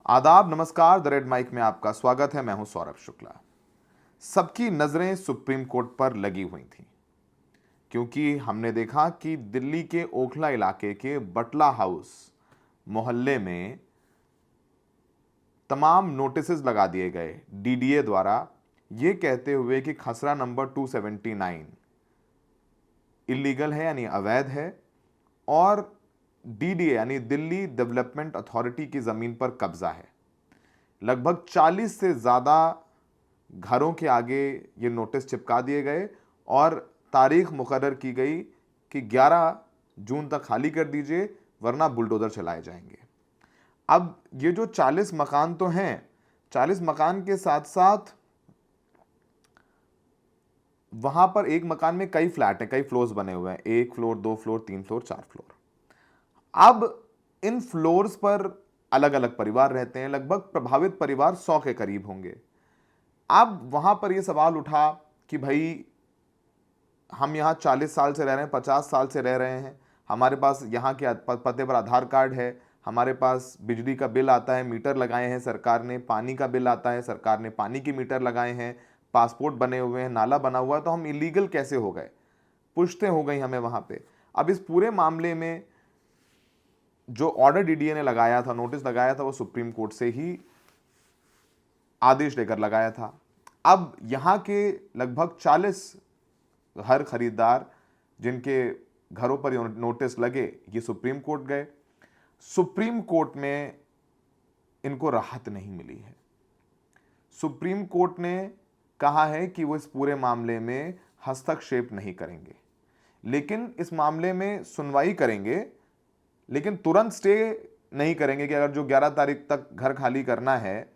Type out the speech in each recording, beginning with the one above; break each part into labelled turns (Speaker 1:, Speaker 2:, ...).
Speaker 1: आदाब, नमस्कार। The red mic में आपका स्वागत है। मैं हूं सौरभ शुक्ला। सबकी नजरें सुप्रीम कोर्ट पर लगी हुई थी क्योंकि हमने देखा कि दिल्ली के ओखला इलाके के बटला हाउस मोहल्ले में तमाम नोटिसेस लगा दिए गए डीडीए द्वारा, यह कहते हुए कि खसरा नंबर 279 इलीगल है यानी अवैध है और डीडीए यानी दिल्ली डेवलपमेंट अथॉरिटी की जमीन पर कब्जा है। लगभग 40 से ज्यादा घरों के आगे ये नोटिस चिपका दिए गए और तारीख मुकर्रर की गई कि 11 जून तक खाली कर दीजिए वरना बुलडोजर चलाए जाएंगे। अब ये जो 40 मकान तो हैं, 40 मकान के साथ साथ वहां पर एक मकान में कई फ्लैट हैं, कई फ्लोर्स बने हुए हैं, 1 फ्लोर, 2 फ्लोर, 3 फ्लोर, 4 फ्लोर। अब इन फ्लोर्स पर अलग अलग परिवार रहते हैं, लगभग प्रभावित परिवार 100 के करीब होंगे। अब वहां पर यह सवाल उठा कि भाई हम यहां 40 साल से रह रहे हैं, 50 साल से रह रहे हैं, हमारे पास यहां के पते पर आधार कार्ड है, हमारे पास बिजली का बिल आता है, मीटर लगाए हैं सरकार ने, पानी का बिल आता है, सरकार ने पानी की मीटर लगाए हैं, पासपोर्ट बने हुए हैं, नाला बना हुआ है, तो हम इलीगल कैसे हो गए? पुश्तें हो गई हमें वहां पे। अब इस पूरे मामले में जो ऑर्डर डीडीए ने लगाया था, नोटिस लगाया था, वो सुप्रीम कोर्ट से ही आदेश लेकर लगाया था। अब यहां के लगभग 40 घर खरीदार जिनके घरों पर नोटिस लगे, ये सुप्रीम कोर्ट गए। सुप्रीम कोर्ट में इनको राहत नहीं मिली है। सुप्रीम कोर्ट ने कहा है कि वो इस पूरे मामले में हस्तक्षेप नहीं करेंगे, लेकिन इस मामले में सुनवाई करेंगे, लेकिन तुरंत स्टे नहीं करेंगे कि अगर जो 11 तारीख तक घर खाली करना है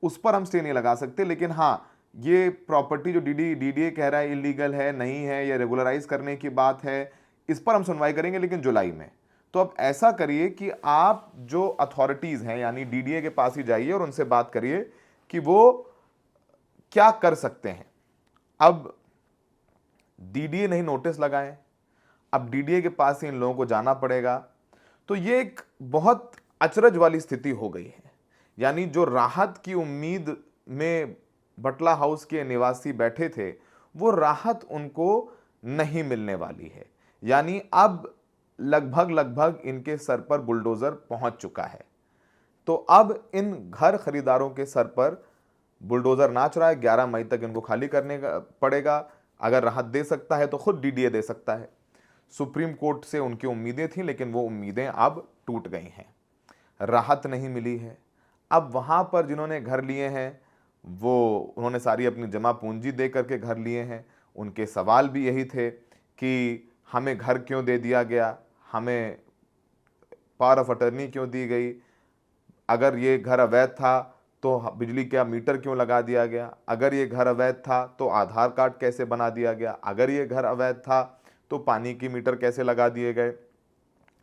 Speaker 1: उस पर हम स्टे नहीं लगा सकते। लेकिन हाँ, ये प्रॉपर्टी जो डीडीए कह रहा है इलीगल है, नहीं है, या रेगुलराइज करने की बात है, इस पर हम सुनवाई करेंगे, लेकिन जुलाई में। तो अब ऐसा करिए कि आप जो अथॉरिटीज हैं यानी डीडीए के पास ही जाइए और उनसे बात करिए कि वो क्या कर सकते हैं। अब डीडीए नहीं नोटिस लगाए, अब डीडीए के पास ही इन लोगों को जाना पड़ेगा। तो ये एक बहुत अचरज वाली स्थिति हो गई है। यानी जो राहत की उम्मीद में बटला हाउस के निवासी बैठे थे, वो राहत उनको नहीं मिलने वाली है। यानी अब लगभग इनके सर पर बुलडोजर पहुंच चुका है। तो अब इन घर खरीदारों के सर पर बुलडोजर नाच रहा है। 11 मई तक इनको खाली करने का पड़ेगा। अगर राहत दे सकता है तो खुद डीडीए दे सकता है। सुप्रीम कोर्ट से उनकी उम्मीदें थी, लेकिन वो उम्मीदें अब टूट गई हैं, राहत नहीं मिली है। अब वहां पर जिन्होंने घर लिए हैं वो उन्होंने सारी अपनी जमा पूंजी दे करके घर लिए हैं। उनके सवाल भी यही थे कि हमें घर क्यों दे दिया गया, हमें पावर ऑफ अटर्नी क्यों दी गई, अगर ये घर अवैध था तो बिजली का मीटर क्यों लगा दिया गया, अगर ये घर अवैध था तो आधार कार्ड कैसे बना दिया गया, अगर ये घर अवैध था तो पानी की मीटर कैसे लगा दिए गए,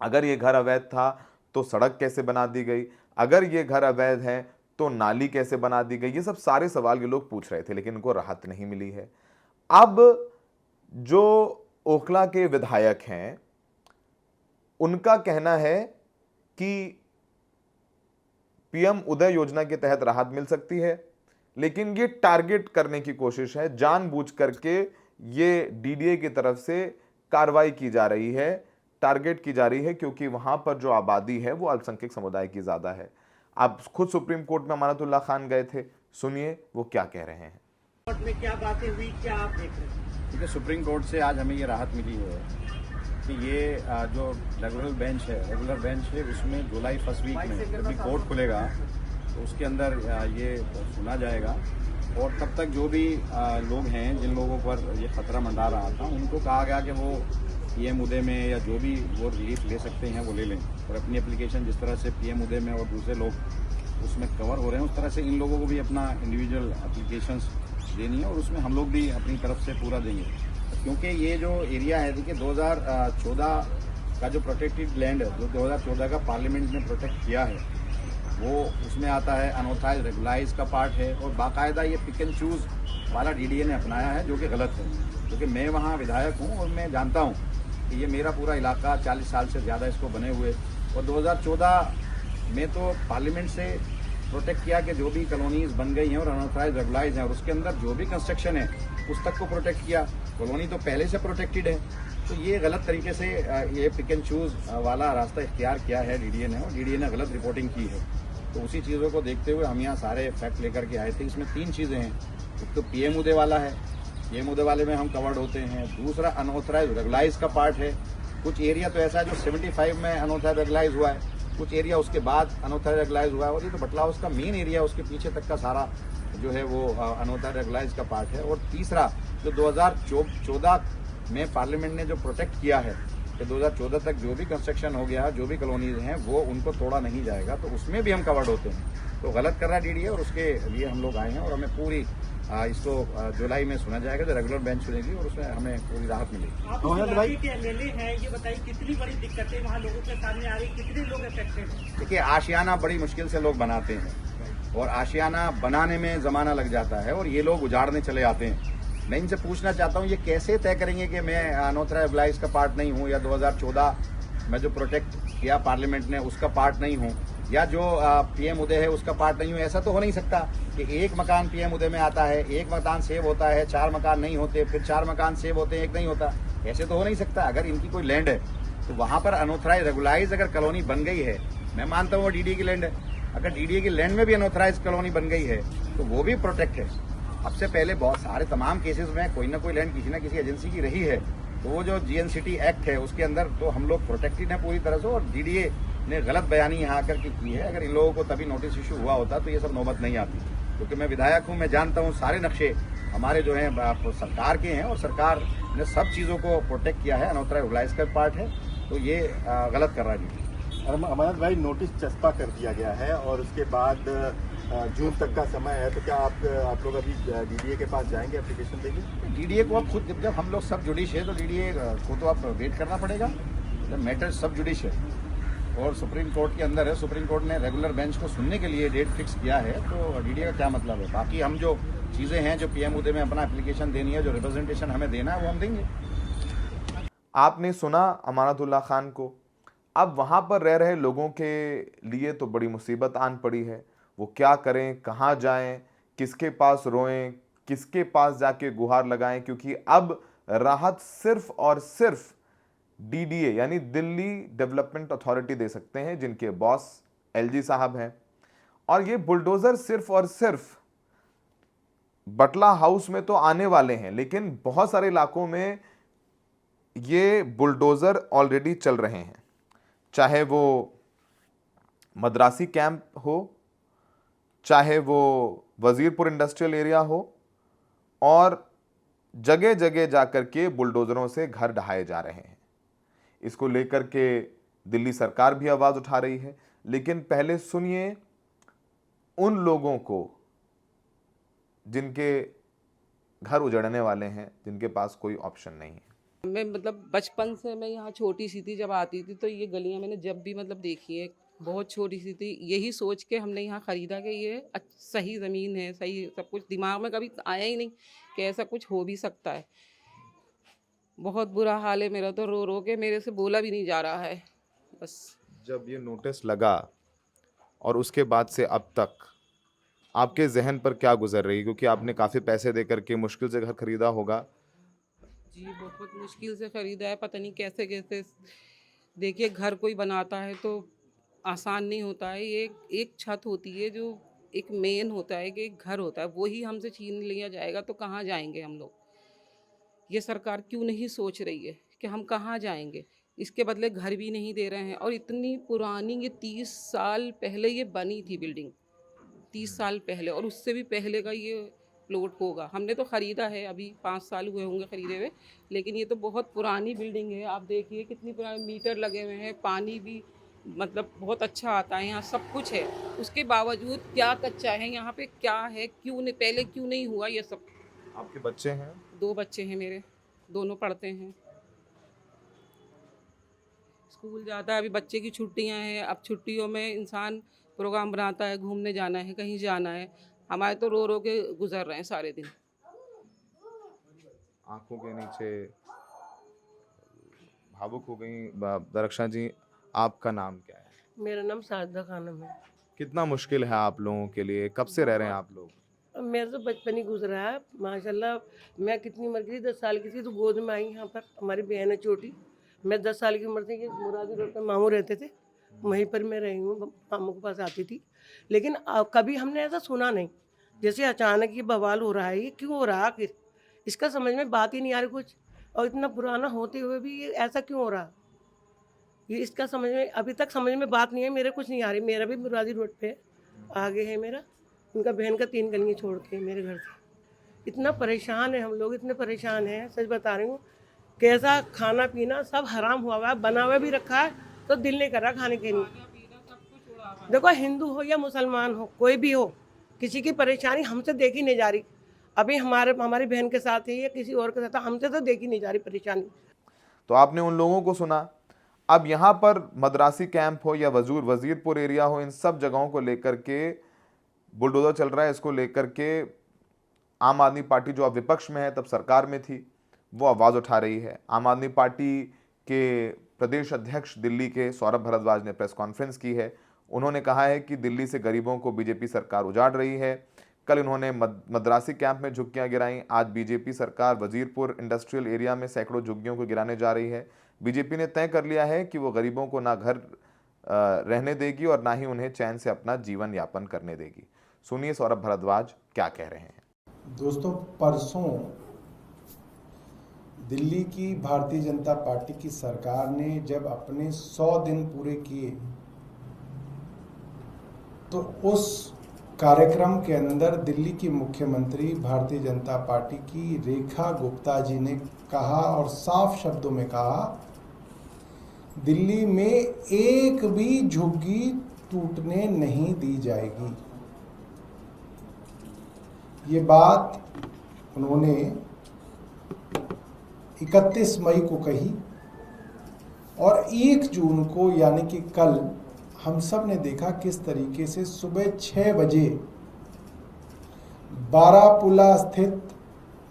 Speaker 1: अगर ये घर अवैध था तो सड़क कैसे बना दी गई, अगर ये घर अवैध है तो नाली कैसे बना दी गई। ये सब सारे सवाल ये लोग पूछ रहे थे, लेकिन इनको राहत नहीं मिली है। अब जो ओखला के विधायक हैं उनका कहना है कि पीएम उदय योजना के तहत राहत मिल सकती है, लेकिन ये टारगेट करने की कोशिश है, जानबूझ करके ये डीडीए की तरफ से कार्रवाई की जा रही है, टारगेट की जा रही है, क्योंकि वहां पर जो आबादी है वो अल्पसंख्यक समुदाय की ज्यादा है। आप खुद सुप्रीम कोर्ट में अमानतुल्लाह खान गए थे, सुनिए वो क्या कह रहे हैं।
Speaker 2: कोर्ट में क्या बातें हुई, क्या आप देख रहे हैं?
Speaker 3: ठीक है, सुप्रीम कोर्ट से आज हमें ये राहत मिली है कि ये जो रेगुलर बेंच है उसमें जुलाई फर्स्ट वीक में जब भी कोर्ट खुलेगा तो उसके अंदर ये सुना जाएगा, और तब तक जो भी लोग हैं जिन लोगों पर ये खतरा मंडरा रहा था उनको कहा गया कि वो पीएम उदय में या जो भी वो रिलीफ ले सकते हैं वो ले लें, और अपनी एप्लीकेशन जिस तरह से पीएम उदय में और दूसरे लोग उसमें कवर हो रहे हैं उस तरह से इन लोगों को भी अपना इंडिविजुअल एप्लीकेशंस देनी है, और उसमें हम लोग भी अपनी तरफ से पूरा देंगे। क्योंकि ये जो एरिया है, देखिए 2014 का जो प्रोटेक्टेड लैंड है, जो 2014 का पार्लियामेंट ने प्रोटेक्ट किया है, वो उसमें आता है अनऑथराइज रेगुलाइज का पार्ट है, और बाकायदा ये पिक एंड चूज वाला डीडीए ने अपनाया है, जो कि गलत है। क्योंकि मैं वहाँ विधायक हूँ और मैं जानता हूँ कि ये मेरा पूरा इलाका 40 साल से ज़्यादा इसको बने हुए, और 2014 में तो पार्लियामेंट से प्रोटेक्ट किया कि जो भी कॉलोनीज बन गई हैं और अनऑथराइज रेगुलाइज हैं और उसके अंदर जो भी कंस्ट्रक्शन है उस तक को प्रोटेक्ट किया। कॉलोनी तो पहले से प्रोटेक्टेड है, तो ये गलत तरीके से ये पिक एंड चूज वाला रास्ता इख्तियार किया है डीडीए ने, और डीडीए ने गलत रिपोर्टिंग की है। तो उसी चीज़ों को देखते हुए हम यहाँ सारे फैक्ट लेकर के आए थे। इसमें 3 चीज़ें हैं। एक तो पीएम उदय वाला है, पीएम उदय वाले में हम कवर्ड होते हैं। दूसरा अनऑथराइज रेगुलाइज का पार्ट है। कुछ एरिया तो ऐसा है जो 75 में अनऑथराइज रेगुलाइज हुआ है, कुछ एरिया उसके बाद अनऑथराइज रेगुलाइज हुआ है, और ये तो बटला हाउस का मेन एरिया उसके पीछे तक का सारा जो है वो अनऑथराइज रेगुलाइज का पार्ट है। और तीसरा जो 2014 में पार्लियामेंट ने जो प्रोटेक्ट किया है कि 2014 तक जो भी कंस्ट्रक्शन हो गया, जो भी कॉलोनीज हैं वो उनको तोड़ा नहीं जाएगा, तो उसमें भी हम कवर्ड होते हैं। तो गलत कर रहा है डीडीए, और उसके लिए हम लोग आए हैं और हमें पूरी इसको जुलाई में सुना जाएगा, जो रेगुलर बेंच सुनेगी, और उसमें हमें पूरी राहत मिलेगी।
Speaker 2: आप इस इलाके के एमएलए हैं, ये बताइए कितनी बड़ी दिक्कतें वहाँ लोगों के सामने आ रही, कितने लोग अफेक्टेड हैं?
Speaker 3: देखिए, आशियाना बड़ी मुश्किल से लोग बनाते हैं, और आशियाना बनाने में ज़माना लग जाता है, और ये लोग उजाड़ने चले आते हैं। मैं इनसे पूछना चाहता हूँ, ये कैसे तय करेंगे कि मैं अनऑथराइज रेगुलाइज का पार्ट नहीं हूँ, या 2014 में जो प्रोटेक्ट किया पार्लियामेंट ने उसका पार्ट नहीं हूँ, या जो पीएम उदय है उसका पार्ट नहीं हूँ? ऐसा तो हो नहीं सकता कि एक मकान पीएम उदय में आता है, एक मकान सेव होता है, 4 मकान नहीं होते, फिर 4 मकान सेव होते हैं, एक नहीं होता। ऐसे तो हो नहीं सकता। अगर इनकी कोई लैंड है तो वहाँ पर अनऑथराइज रेगुलाइज अगर कॉलोनी बन गई है, मैं मानता हूँ वो डीडीए की लैंड है। अगर डीडीए की लैंड में भी अनऑथराइज कॉलोनी बन गई है तो वो भी प्रोटेक्ट है। अब से पहले बहुत सारे तमाम केसेस में कोई ना कोई लैंड किसी ना किसी एजेंसी की रही है, तो वो जो जीएनसीटी एक्ट है उसके अंदर तो हम लोग प्रोटेक्टेड हैं पूरी तरह से, और डीडीए ने गलत बयानी यहाँ आकर के की है। अगर इन लोगों को तभी नोटिस इशू हुआ होता तो ये सब नौबत नहीं आती, क्योंकि मैं विधायक हूँ, मैं जानता हूँ सारे नक्शे हमारे जो हैं सरकार के हैं, और सरकार ने सब चीज़ों को प्रोटेक्ट किया है। अनऑथराइज रेगुलाइज का पार्ट है, तो ये गलत कर रहा है डीडीए।
Speaker 4: अमरनाथ भाई, नोटिस चस्पा कर दिया गया है और उसके बाद जून तक का समय है, तो क्या आप लोग अभी डीडीए के पास जाएंगे, एप्लीकेशन देंगे?
Speaker 3: डीडीए को अब खुद, जब हम लोग सब जुडिश है तो डीडीए को तो अब वेट करना पड़ेगा। जब मैटर सब जुडिश है और सुप्रीम कोर्ट के अंदर है, सुप्रीम कोर्ट ने रेगुलर बेंच को सुनने के लिए डेट फिक्स किया है, तो डीडीए का क्या मतलब है? बाकी हम जो चीज़ें हैं, जो पीएम उदय में अपना एप्लीकेशन देनी है, जो रिप्रेजेंटेशन हमें देना है, वो हम देंगे।
Speaker 1: आपने सुना अमानतुल्लाह खान को। अब वहाँ पर रह रहे लोगों के लिए तो बड़ी मुसीबत आन पड़ी है। वो क्या करें, कहाँ जाएं, किसके पास रोएं, किसके पास जाके गुहार लगाएं, क्योंकि अब राहत सिर्फ और सिर्फ डीडीए यानी दिल्ली डेवलपमेंट अथॉरिटी दे सकते हैं, जिनके बॉस एलजी साहब हैं। और ये बुलडोजर सिर्फ और सिर्फ बटला हाउस में तो आने वाले हैं, लेकिन बहुत सारे इलाकों में ये बुलडोजर ऑलरेडी चल रहे हैं, चाहे वो मद्रासी कैंप हो, चाहे वो वजीरपुर इंडस्ट्रियल एरिया हो, और जगह जगह जाकर के बुलडोजरों से घर ढहाए जा रहे हैं। इसको लेकर के दिल्ली सरकार भी आवाज उठा रही है। लेकिन पहले सुनिए उन लोगों को जिनके घर उजड़ने वाले हैं, जिनके पास कोई ऑप्शन नहीं है।
Speaker 5: मैं मतलब बचपन से मैं यहाँ छोटी सी थी, जब आती थी तो ये गलियाँ मैंने जब भी मतलब देखी है, बहुत छोटी सी थी, यही सोच के हमने यहाँ ख़रीदा कि ये सही ज़मीन है, सही सब कुछ। दिमाग में कभी आया ही नहीं कि ऐसा कुछ हो भी सकता है। बहुत बुरा हाल है मेरा, तो रो रो के मेरे से बोला भी नहीं जा रहा है। बस
Speaker 1: जब ये नोटिस लगा और उसके बाद से अब तक आपके जहन पर क्या गुजर रही, क्योंकि आपने काफ़ी पैसे दे करके मुश्किल से घर खरीदा होगा।
Speaker 5: जी, बहुत मुश्किल से ख़रीदा है, पता नहीं कैसे कैसे। देखिए, घर कोई बनाता है तो आसान नहीं होता है। ये एक छत होती है, जो एक मेन होता है कि एक घर होता है, वही हमसे छीन लिया जाएगा तो कहाँ जाएंगे हम लोग? ये सरकार क्यों नहीं सोच रही है कि हम कहाँ जाएंगे? इसके बदले घर भी नहीं दे रहे हैं। और इतनी पुरानी, ये 30 साल पहले ये बनी थी बिल्डिंग, 30 साल पहले, और उससे भी पहले का ये प्लॉट होगा। हमने तो ख़रीदा है, अभी 5 साल हुए होंगे ख़रीदे हुए, लेकिन ये तो बहुत पुरानी बिल्डिंग है। आप देखिए कितनी पुरानी, मीटर लगे हुए हैं, पानी भी मतलब बहुत अच्छा आता है, यहाँ सब कुछ है। उसके बावजूद क्या कच्चा है यहाँ पे, क्या है, क्यों नहीं, पहले क्यों नहीं हुआ ये सब?
Speaker 1: आपके बच्चे हैं?
Speaker 5: 2 बच्चे हैं मेरे, दोनों पढ़ते हैं, स्कूल जाता है। अभी बच्चे की छुट्टियां हैं, अब छुट्टियों में इंसान प्रोग्राम बनाता है, घूमने जाना है, कहीं जाना है। हमारे तो रो रो के गुजर रहे हैं सारे दिन।
Speaker 1: आंखों के नीचे भावुक हो गई। दरक्षा जी, आपका नाम क्या है?
Speaker 6: मेरा नाम सारदा खानम है।
Speaker 1: कितना मुश्किल है आप लोगों के लिए? कब से रह रहे हैं आप लोग?
Speaker 6: मेरा तो बचपन ही गुजरा है माशाल्लाह। मैं कितनी उम्र की थी, 10 साल की थी तो गोद में आई यहाँ पर। हमारी बहन है छोटी। मैं 10 साल की उम्र से ये मुरादी रोड पर मामू रहते थे, वहीं पर मैं रही हूँ, मामू के पास आती थी। लेकिन कभी हमने ऐसा सुना नहीं जैसे अचानक ये बवाल हो रहा है। ये क्यों हो रहा है आखिर? इसका समझ में बात ही नहीं आ रही कुछ। और इतना पुराना होते हुए भी ये ऐसा क्यों हो रहा? ये इसका समझ में अभी तक समझ में बात नहीं है। मेरे कुछ नहीं आ रही। मेरा भी मुरादी रोड पे आगे है मेरा, उनका बहन का 3 गलियाँ छोड़ के मेरे घर से। इतना परेशान है हम लोग, इतने परेशान हैं, सच बता रही हूँ। कैसा खाना पीना सब हराम हुआ हुआ है, बना हुआ भी रखा है तो दिल नहीं कर रहा खाने के लिए। देखो हिंदू हो या मुसलमान हो, कोई भी हो, किसी की परेशानी हमसे देखी नहीं जा रही। अभी हमारी बहन के साथ है या किसी और के साथ है, हमसे तो देखी नहीं जा रही परेशानी।
Speaker 1: तो आपने उन लोगों को सुना। अब यहाँ पर मद्रासी कैंप हो या वजीरपुर एरिया हो, इन सब जगहों को लेकर के बुलडोजर चल रहा है। इसको लेकर के आम आदमी पार्टी जो अब विपक्ष में है, तब सरकार में थी, वो आवाज़ उठा रही है। आम आदमी पार्टी के प्रदेश अध्यक्ष दिल्ली के सौरभ भारद्वाज ने प्रेस कॉन्फ्रेंस की है। उन्होंने कहा है कि दिल्ली से गरीबों को बीजेपी सरकार उजाड़ रही है। कल इन्होंने मद्रासी कैंप में झुग्गियां गिराई। आज बीजेपी सरकार वजीरपुर इंडस्ट्रियल एरिया में सैकड़ों झुग्गियों को गिराने जा रही है। बीजेपी ने तय कर लिया है कि वो गरीबों को ना घर रहने देगी और ना ही उन्हें चैन से अपना जीवन यापन करने देगी। सुनिए सौरभ भारद्वाज क्या कह रहे हैं।
Speaker 7: दोस्तों, परसों दिल्ली की भारतीय जनता पार्टी की सरकार ने जब अपने 100 दिन पूरे किए तो उस कार्यक्रम के अंदर दिल्ली की मुख्यमंत्री भारतीय जनता पार्टी की रेखा गुप्ता जी ने कहा और साफ शब्दों में कहा, दिल्ली में एक भी झुग्गी टूटने नहीं दी जाएगी। ये बात उन्होंने 31 मई को कही और 1 जून को यानी कि कल हम सब ने देखा किस तरीके से सुबह 6 बजे बारापुला स्थित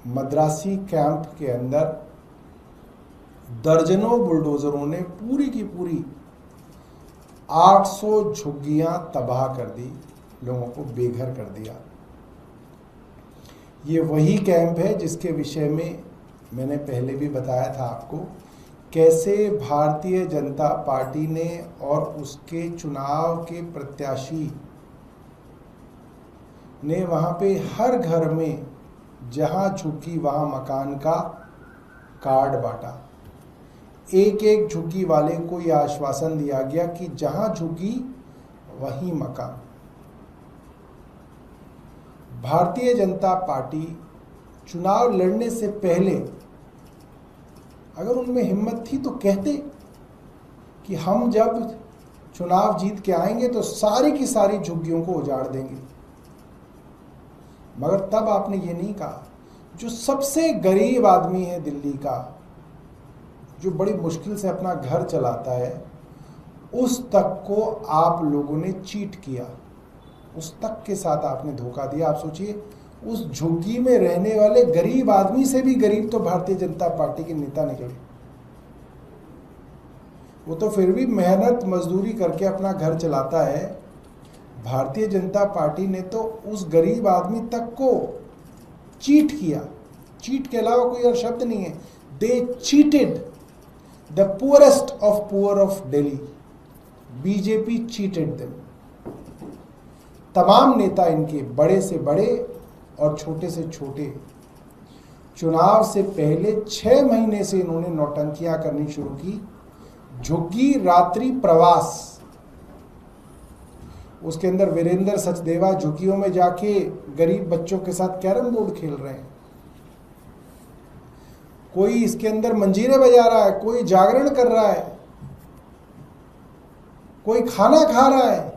Speaker 7: मद्रासी कैंप के अंदर दर्जनों बुलडोजरों ने पूरी की पूरी 800 झुग्गियां तबाह कर दी, लोगों को बेघर कर दिया। ये वही कैंप है जिसके विषय में मैंने पहले भी बताया था आपको, कैसे भारतीय जनता पार्टी ने और उसके चुनाव के प्रत्याशी ने वहाँ पे हर घर में जहाँ झुग्गी वहाँ मकान का कार्ड बांटा। एक एक झुग्गी वाले को यह आश्वासन दिया गया कि जहाँ झुग्गी वहीं मकान। भारतीय जनता पार्टी चुनाव लड़ने से पहले अगर उनमें हिम्मत थी तो कहते कि हम जब चुनाव जीत के आएंगे तो सारी की सारी झुग्गियों को उजाड़ देंगे, मगर तब आपने ये नहीं कहा। जो सबसे गरीब आदमी है दिल्ली का, जो बड़ी मुश्किल से अपना घर चलाता है, उस तक को आप लोगों ने चीट किया, उस तक के साथ आपने धोखा दिया। आप सोचिए, उस झुग्गी में रहने वाले गरीब आदमी से भी गरीब तो भारतीय जनता पार्टी के नेता निकले। वो तो फिर भी मेहनत मजदूरी करके अपना घर चलाता है। भारतीय जनता पार्टी ने तो उस गरीब आदमी तक को चीट किया। चीट के अलावा कोई और शब्द नहीं है। They cheated the poorest of poor of Delhi. BJP cheated them. तमाम नेता इनके, बड़े से बड़े और छोटे से छोटे, चुनाव से पहले 6 महीने से इन्होंने नौटंकियां करनी शुरू की। झुग्गी रात्रि प्रवास, उसके अंदर वीरेंद्र सचदेवा झुग्गियों में जाके गरीब बच्चों के साथ कैरम बोर्ड खेल रहे हैं। कोई इसके अंदर मंजीरे बजा रहा है, कोई जागरण कर रहा है, कोई खाना खा रहा है,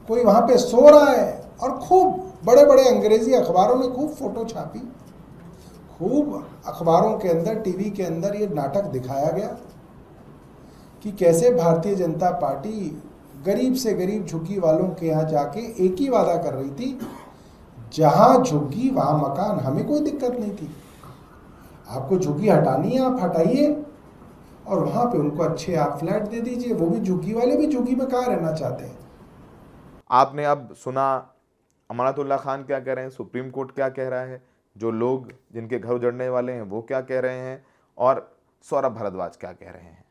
Speaker 7: कोई वहां पे सो रहा है। और खूब बड़े बड़े अंग्रेजी अखबारों में खूब फोटो छापी, खूब अखबारों के अंदर, टीवी के अंदर ये नाटक दिखाया गया कि कैसे भारतीय जनता पार्टी गरीब से गरीब झुग्गी वालों के यहाँ जाके एक ही वादा कर रही थी, जहां झुग्गी वहां मकान, हमें कोई दिक्कत नहीं थी। आपको झुग्गी हटानी है आप हटाइए और वहां पे उनको अच्छे आप फ्लैट दे दीजिए। वो भी झुग्गी वाले भी झुग्गी में कहाँ रहना चाहते हैं।
Speaker 1: आपने अब सुना अमानतुल्लाह खान क्या कह रहे हैं, सुप्रीम कोर्ट क्या कह रहा है, जो लोग जिनके घर उजड़ने वाले हैं वो क्या कह रहे हैं, और सौरभ भारद्वाज क्या कह रहे हैं।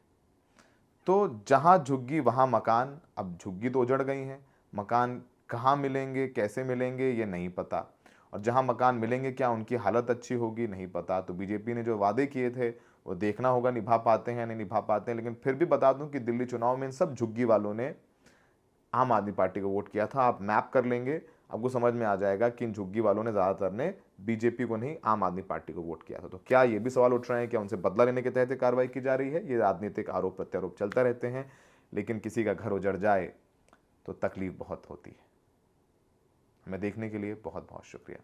Speaker 1: तो जहां झुग्गी वहां मकान। अब झुग्गी तो उजड़ गई हैं, मकान कहाँ मिलेंगे, कैसे मिलेंगे, ये नहीं पता। और जहां मकान मिलेंगे क्या उनकी हालत अच्छी होगी, नहीं पता। तो बीजेपी ने जो वादे किए थे वो देखना होगा निभा पाते हैं नहीं निभा पाते हैं। लेकिन फिर भी बता दूं कि दिल्ली चुनाव में इन सब झुग्गी वालों ने आम आदमी पार्टी को वोट किया था। आप मैप कर लेंगे, आपको समझ में आ जाएगा कि इन झुग्गी वालों ने ज़्यादातर ने बीजेपी को नहीं आम आदमी पार्टी को वोट किया था। तो क्या ये भी सवाल उठ रहे हैं, क्या उनसे बदला लेने के तहत कार्रवाई की जा रही है। ये राजनीतिक आरोप प्रत्यारोप चलता रहते हैं, लेकिन किसी का घर उजड़ जाए तो तकलीफ बहुत होती है। हमें देखने के लिए बहुत बहुत शुक्रिया।